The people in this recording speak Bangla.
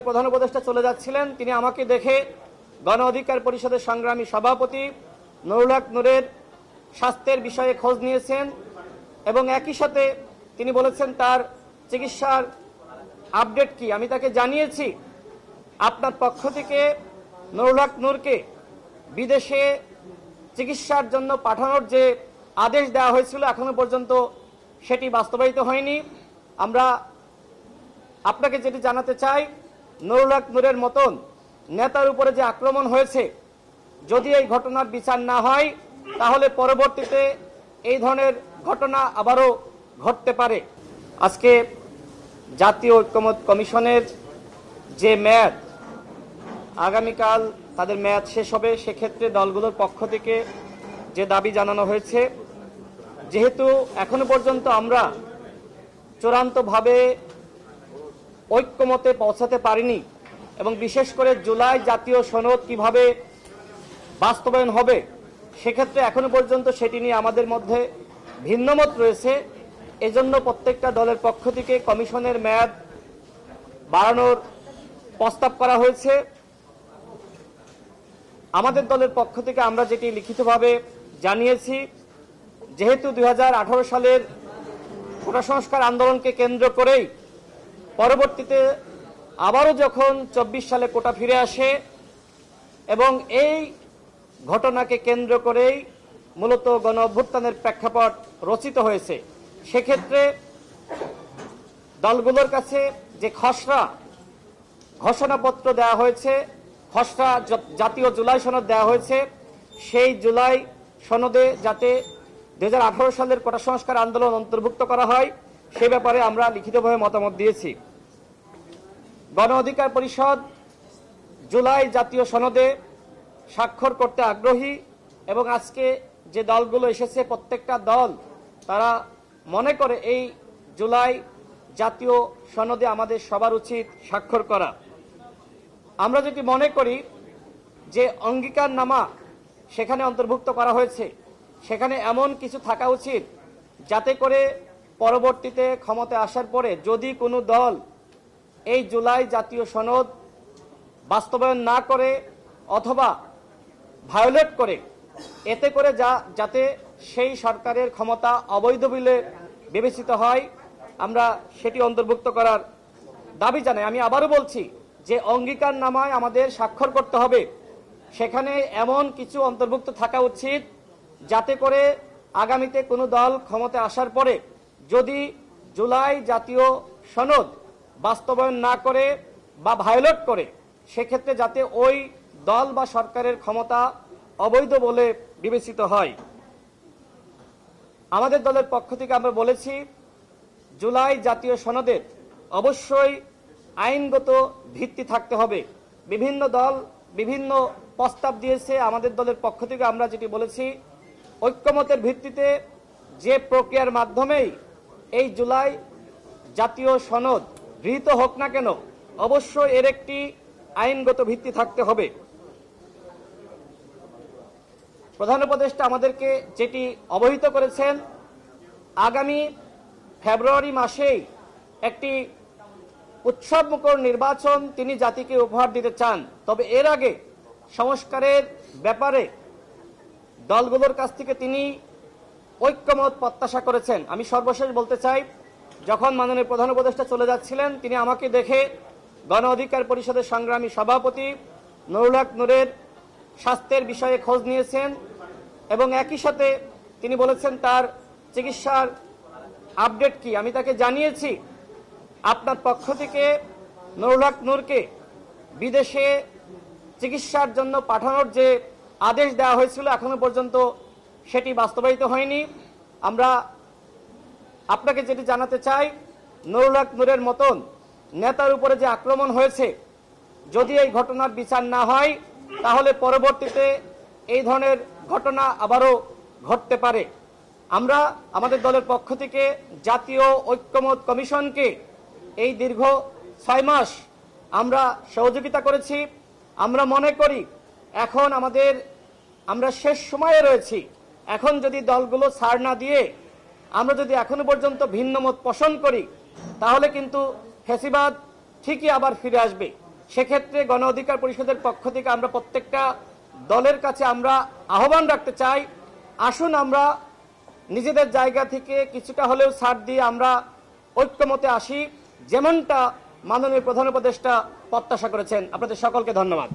প্রধান উপদেষ্টা চলে যাচ্ছিলেন, তিনি আমাকে দেখে গণ অধিকার পরিষদের সংগ্রামী সভাপতি নুরুল হক নূরের স্বাস্থ্যের বিষয়ে খোঁজ নিয়েছেন এবং একই সাথে তিনি বলেছেন তার চিকিৎসার আপডেট কি। আমি তাকে জানিয়েছি আপনার পক্ষ থেকে নুরুল হক নূরকে বিদেশে চিকিৎসার জন্য পাঠানোর যে আদেশ দেওয়া হয়েছিল এখনো পর্যন্ত সেটি বাস্তবায়িত হয়নি। আমরা আপনাকে যেটি জানাতে চাই, নুরুল হক নূরের মতন নেতার উপরে যে আক্রমণ হয়েছে, যদি এই ঘটনার বিচার না হয় তাহলে পরবর্তীতে এই ধরনের ঘটনা আবারও ঘটতে পারে। আজকে জাতীয় ঐক্যমত্য কমিশনের যে মেয়াদ, আগামীকাল তাদের মেয়াদ শেষ হবে, সেক্ষেত্রে দলগুলোর পক্ষ থেকে যে দাবি জানানো হয়েছে, যেহেতু এখনো পর্যন্ত আমরা চূড়ান্তভাবে ঐক্যমতে পৌঁছাতে পারিনি এবং বিশেষ করে জুলাই জাতীয় সনদ কিভাবে বাস্তবায়ন হবে সেক্ষেত্রে এখনো পর্যন্ত সেটি নিয়ে আমাদের মধ্যে ভিন্নমত রয়েছে। এজন্য প্রত্যেকটা দলের পক্ষ থেকে কমিশনের মেয়াদ বাড়ানোর প্রস্তাব করা হয়েছে। আমাদের দলের পক্ষ থেকে আমরা যেটি লিখিতভাবে জানিয়েছি, যেহেতু 2018 সালের কোটা সংস্কার আন্দোলনকে কেন্দ্র করেই পরবর্তীতে আবারও যখন 24 সালে কোটা ফিরে আসে এবং এই ঘটনাকে কেন্দ্র করেই মূলত গণ অভ্যুত্থানের প্রেক্ষাপট রচিত হয়েছে, সেক্ষেত্রে দলগুলোর কাছে যে খসড়া ঘোষণাপত্র দেওয়া হয়েছে, খসড়া জাতীয় জুলাই সনদ দেওয়া হয়েছে, সেই জুলাই সনদে যাতে 2018 সালের কোটা সংস্কার আন্দোলন অন্তর্ভুক্ত করা হয় সে ব্যাপারে আমরা লিখিতভাবে মতামত দিয়েছি। গণ অধিকার পরিষদ জুলাই জাতীয় সনদে স্বাক্ষর করতে আগ্রহী এবং আজকে যে দলগুলো এসেছে প্রত্যেকটা দল তারা মনে করে এই জুলাই জাতীয় সনদে আমাদের সবার উচিত স্বাক্ষর করা। আমরা যদি মনে করি যে অঙ্গীকারনামা সেখানে অন্তর্ভুক্ত করা হয়েছে, সেখানে এমন কিছু থাকা উচিত যাতে করে পরবর্তীতে ক্ষমতায় আসার পরে যদি কোনো দল এই জুলাই জাতীয় সনদ বাস্তবায়ন না করে অথবা ভায়োলেট করে, এতে করে যাতে সেই সরকারের ক্ষমতা অবৈধ বলে বিবেচিত হয়, আমরা সেটি অন্তর্ভুক্ত করার দাবি জানাই। আমি আবারও বলছি যে অঙ্গীকারনামায় আমাদের স্বাক্ষর করতে হবে, সেখানে এমন কিছু অন্তর্ভুক্ত থাকা উচিত যাতে করে আগামীতে কোনো দল ক্ষমতায় আসার পরে যদি জুলাই জাতীয় সনদ বাস্তবায়ন না করে বা ভায়োলেট করে, সেক্ষেত্রে যাতে ওই দল বা সরকারের ক্ষমতা অবৈধ বলে বিবেচিত হয়। আমাদের দলের পক্ষ থেকে আমরা বলেছি জুলাই জাতীয় সনদের অবশ্যই আইনগত ভিত্তি থাকতে হবে। বিভিন্ন দল বিভিন্ন প্রস্তাব দিয়েছে, আমাদের দলের পক্ষ থেকে আমরা যেটি বলেছি ঐক্যমতের ভিত্তিতে যে প্রক্রিয়ার মাধ্যমেই এই জুলাই জাতীয় সনদ গৃহীত হোক না কেন অবশ্যই এর একটি আইনগত ভিত্তি থাকতে হবে। প্রধান উপদেষ্টা আমাদেরকে যেটি অবহিত করেছেন, আগামী ফেব্রুয়ারি মাসেই একটি উৎসবমুখর নির্বাচন তিনি জাতিকে উপহার দিতে চান, তবে এর আগে সংস্কারের ব্যাপারে দলগুলোর কাছ থেকে তিনি ঐক্যমত প্রত্যাশা করেছেন। আমি সর্বশেষ বলতে চাই, যখন মাননীয় প্রধান উপদেষ্টা চলে যাচ্ছিলেন তিনি আমাকে দেখে গণ অধিকার পরিষদের সংগ্রামী সভাপতি নুরুল হক নূরের স্বাস্থ্যের বিষয়ে খোঁজ নিয়েছেন এবং একই সাথে তিনি বলেছেন তার চিকিৎসার আপডেট কি। আমি তাকে জানিয়েছি আপনার পক্ষ থেকে নুরুল হক নূরকে বিদেশে চিকিৎসার জন্য পাঠানোর যে আদেশ দেওয়া হয়েছিল এখনো পর্যন্ত সেটি বাস্তবায়িত হয়নি। আমরা আপনাকে যেটি জানাতে চাই, নুরুল হক নূরের মতন নেতার উপরে যে আক্রমণ হয়েছে, যদি এই ঘটনার বিচার না হয় তাহলে পরবর্তীতে এই ধরনের ঘটনা আবারও ঘটতে পারে। আমরা আমাদের দলের পক্ষ থেকে জাতীয় ঐক্যমত্য কমিশনকে এই দীর্ঘ 6 মাস আমরা সহযোগিতা করেছি। আমরা মনে করি এখন আমরা শেষ সময়ে রয়েছি। এখন যদি দলগুলো ছাড় না দিয়ে আমরা যদি এখনো পর্যন্ত ভিন্ন মত পোষণ করি তাহলে কিন্তু ফ্যাসিবাদ ঠিকই আবার ফিরে আসবে। সেক্ষেত্রে গণ অধিকার পরিষদের পক্ষ থেকে আমরা প্রত্যেকটা দলের কাছে আমরা আহ্বান রাখতে চাই, আসুন আমরা নিজেদের জায়গা থেকে কিছুটা হলেও ছাড় দিয়ে আমরা ঐক্যমতে আসি, যেমনটা মাননীয় প্রধান উপদেষ্টা প্রত্যাশা করেছেন। আপনাদের সকলকে ধন্যবাদ।